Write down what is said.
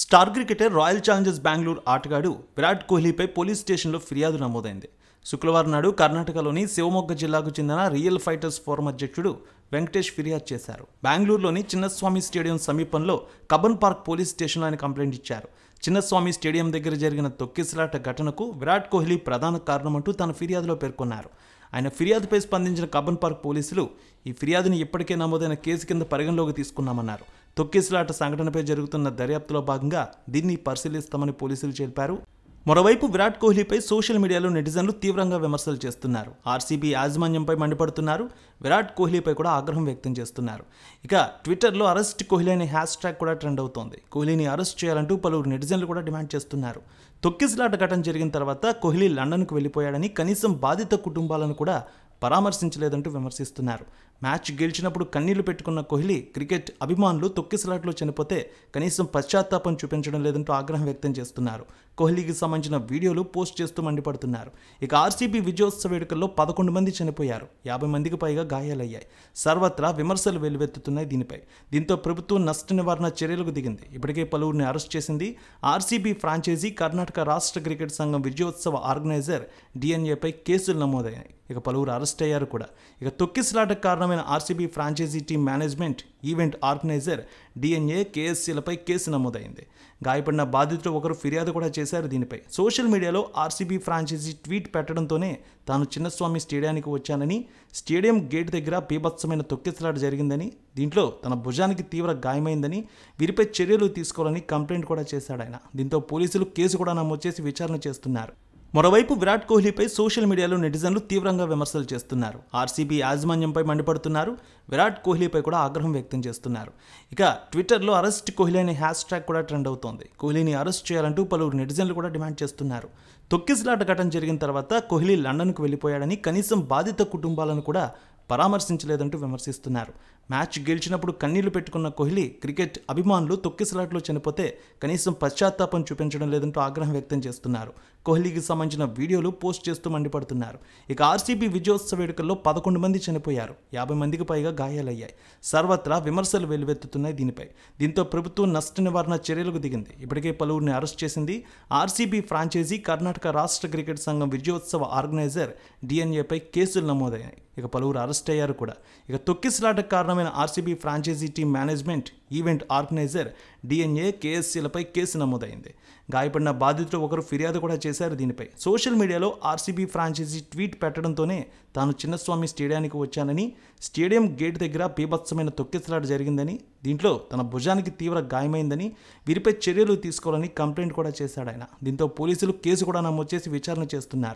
Star cricketer royal Challengers Bengaluru ఆటగాడు Virat కోహ్లీపై police స్టేషన్లో ఫిర్యాదు నమోదైంది. శుక్రవారం నాడు కర్ణాటకలోని శివమొగ్గ జిల్లాకు చెందిన రియల్ ఫైటర్స్ ఫోరం అధ్యక్షుడు వెంకటేష్ ఫిర్యాదు చేశారు. బెంగళూరులోని చిన్నస్వామి స్టేడియం సమీపంలో కబ్బన్ పార్క్ పోలీస్ స్టేషన్లో ఆయన కంప్లైంట్ ఇచ్చారు. చిన్నస్వామి స్టేడియం దగ్గర జరిగిన తొక్కిసలాట ఘటనకు విరాట్ కోహ్లీ ప్రధాన కారణమంటూ తన ఫిర్యాదులో పేర్కొన్నారు. ఆయన ఫిర్యాదుపై స్పందించిన కబ్బన్ పార్క్ పోలీసులు ఈ ఫిర్యాదుని ఇప్పటికే నమోదైన కేసు కింద పరిగణలోకి తీసుకున్నామన్నారు. తొక్కిసలాట సంఘటనపై జరుగుతున్న దర్యాప్తులో భాగంగా దీన్ని పరిశీలిస్తామని పోలీసులు తెలిపారు. మరోవైపు విరాట్ కోహ్లీపై సోషల్ మీడియాలో నెటిజన్లు తీవ్రంగా విమర్శలు చేస్తున్నారు. ఆర్సీబీ యాజమాన్యంపై మండిపడుతున్నారు. విరాట్ కోహ్లీపై కూడా ఆగ్రహం వ్యక్తం చేస్తున్నారు. ఇక ట్విట్టర్లో అరెస్ట్ కోహ్లీ అనే హ్యాష్ ట్యాగ్ కూడా ట్రెండ్ అవుతోంది. కోహ్లీని అరెస్ట్ చేయాలంటూ పలువురు నెటిజన్లు కూడా డిమాండ్ చేస్తున్నారు. తొక్కిసలాట ఘటన జరిగిన తర్వాత కోహ్లీ లండన్కు వెళ్ళిపోయాడని, కనీసం బాధిత కుటుంబాలను కూడా పరామర్శించలేదంటూ విమర్శిస్తున్నారు. మ్యాచ్ గెలిచినప్పుడు కన్నీళ్లు పెట్టుకున్న కోహ్లీ క్రికెట్ అభిమానులు తొక్కిసలాట్లో చనిపోతే కనీసం పశ్చాత్తాపం చూపించడం లేదంటూ ఆగ్రహం వ్యక్తం చేస్తున్నారు. కోహ్లీకి సంబంధించిన వీడియోలు పోస్ట్ చేస్తూ మండిపడుతున్నారు. ఇక ఆర్సీబీ విజయోత్సవ వేడుకల్లో 11 మంది చనిపోయారు, 50 మందికి పైగా గాయాలయ్యాయి. సర్వత్రా విమర్శలు వెల్లువెత్తుతున్నాయి దీనిపై. దీంతో ప్రభుత్వం నష్ట నివారణ చర్యలకు దిగింది. ఇప్పటికే పలువురిని అరెస్ట్ చేసింది. ఆర్సీబీ ఫ్రాంచైజీ కర్ణాటక రాష్ట్ర క్రికెట్ సంఘం విజయోత్సవ ఆర్గనైజర్ డిఎన్ఏపై కేసులు నమోదయ్యాయి. ఇక పలువురు అరెస్ట్ అయ్యారు కూడా. ఇక తొక్కిసలాటకు కారణమైన RCB franchise team management, event organiser, DNA, కేఎస్సీలపై కేసు నమోదైంది. గాయపడిన బాధితులు ఒకరు ఫిర్యాదు కూడా చేశారు దీనిపై. సోషల్ మీడియాలో ఆర్సీబీ ఫ్రాంచైజీ ట్వీట్ పెట్టడంతోనే తాను చిన్నస్వామి స్టేడియానికి వచ్చానని, స్టేడియం గేట్ దగ్గర బీభత్సమైన తొక్కిసలాట జరిగిందని, దీంట్లో తన భుజానికి తీవ్ర గాయమైందని, వీరిపై చర్యలు తీసుకోవాలని కంప్లైంట్ కూడా చేశాడు ఆయన. దీంతో పోలీసులు కేసు కూడా నమోదు చేసి విచారణ చేస్తున్నారు. మరోవైపు విరాట్ కోహ్లీపై సోషల్ మీడియాలో నెటిజన్లు తీవ్రంగా విమర్శలు చేస్తున్నారు. ఆర్సీబీ యాజమాన్యంపై మండిపడుతున్నారు. విరాట్ కోహ్లీపై కూడా ఆగ్రహం వ్యక్తం చేస్తున్నారు. ఇక ట్విట్టర్లో అరెస్ట్ కోహ్లీ అనే హ్యాష్ ట్యాగ్ కూడా ట్రెండ్ అవుతోంది. కోహ్లీని అరెస్ట్ చేయాలంటూ పలువురు నెటిజన్లు కూడా డిమాండ్ చేస్తున్నారు. తొక్కిసలాట ఘటన జరిగిన తర్వాత కోహ్లీ లండన్కు వెళ్ళిపోయాడని, కనీసం బాధిత కుటుంబాలను కూడా పరామర్శించలేదంటూ విమర్శిస్తున్నారు. మ్యాచ్ గెలిచినప్పుడు కన్నీళ్లు పెట్టుకున్న కోహ్లీ క్రికెట్ అభిమానులు తొక్కిసలాట్లో చనిపోతే కనీసం పశ్చాత్తాపం చూపించడం లేదంటూ ఆగ్రహం వ్యక్తం చేస్తున్నారు. కోహ్లీకి సంబంధించిన వీడియోలు పోస్ట్ చేస్తూ మండిపడుతున్నారు. ఇక ఆర్సీబీ విజయోత్సవ వేడుకల్లో 11 మంది చనిపోయారు, 50 మందికి పైగా గాయాలయ్యాయి. సర్వత్రా విమర్శలు వెల్లువెత్తుతున్నాయి దీనిపై. దీంతో ప్రభుత్వం నష్ట నివారణ చర్యలకు దిగింది. ఇప్పటికే పలువురిని అరెస్ట్ చేసింది. ఆర్సీబీ ఫ్రాంచైజీ కర్ణాటక రాష్ట్ర క్రికెట్ సంఘం విజయోత్సవ ఆర్గనైజర్ డిఎన్ఏపై కేసులు నమోదయ్యాయి. ఇక పలువురు అరెస్ట్ అయ్యారు కూడా. ఇక తొక్కిసలాటకు కారణమైన RCB franchise team management, event organiser, DNA, కేఎస్సీలపై కేసు నమోదైంది. గాయపడిన బాధితులు ఒకరు ఫిర్యాదు కూడా చేశారు దీనిపై. సోషల్ మీడియాలో ఆర్సీబీ ఫ్రాంచైజీ ట్వీట్ పెట్టడంతోనే తాను చిన్నస్వామి స్టేడియానికి వచ్చానని, స్టేడియం గేట్ దగ్గర బీభత్సమైన తొక్కిసలాట జరిగిందని, దీంట్లో తన భుజానికి తీవ్ర గాయమైందని, వీరిపై చర్యలు తీసుకోవాలని కంప్లైంట్ కూడా చేశాడు ఆయన. దీంతో పోలీసులు కేసు కూడా నమోదు చేసి విచారణ చేస్తున్నారు.